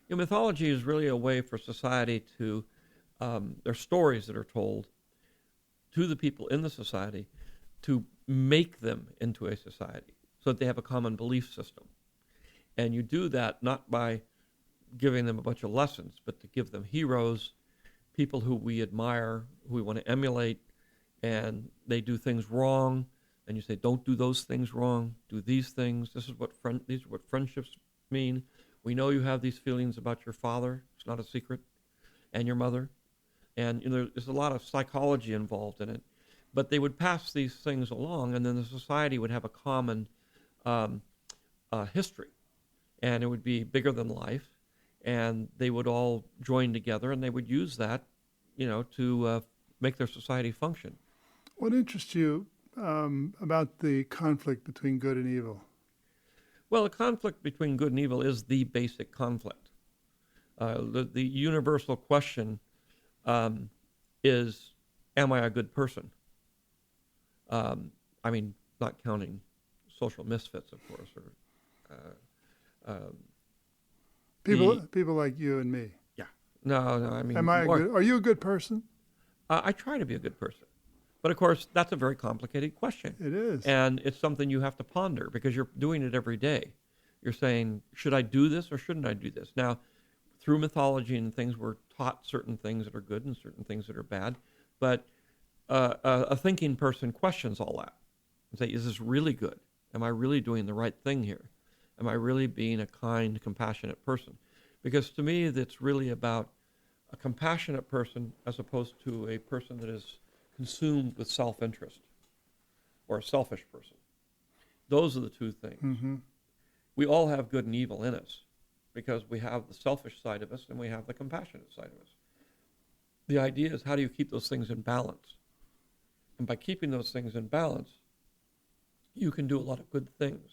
Mythology is really a way for society to, there are stories that are told to the people in the society to make them into a society so that they have a common belief system. And you do that not by giving them a bunch of lessons, but to give them heroes, people who we admire, who we want to emulate, and they do things wrong, and you say, don't do those things wrong, do these things. These are what friendships mean. We know you have these feelings about your father. It's not a secret, and your mother. And there's a lot of psychology involved in it. But they would pass these things along, and then the society would have a common history. And it would be bigger than life. And they would all join together, and they would use that, to make their society function. What interests you about the conflict between good and evil? Well, the conflict between good and evil is the basic conflict. The universal question is, am I a good person? Not counting social misfits, of course, or people like you and me. Yeah. No. Are you a good person? I try to be a good person. But, of course, that's a very complicated question. It is. And it's something you have to ponder because you're doing it every day. You're saying, should I do this or shouldn't I do this? Now, through mythology and things, we're taught certain things that are good and certain things that are bad. But a thinking person questions all that and say, is this really good? Am I really doing the right thing here? Am I really being a kind, compassionate person? Because to me, it's really about a compassionate person as opposed to a person that is consumed with self-interest or a selfish person. Those are the two things. Mm-hmm. We all have good and evil in us because we have the selfish side of us and we have the compassionate side of us. The idea is, how do you keep those things in balance? And by keeping those things in balance, you can do a lot of good things.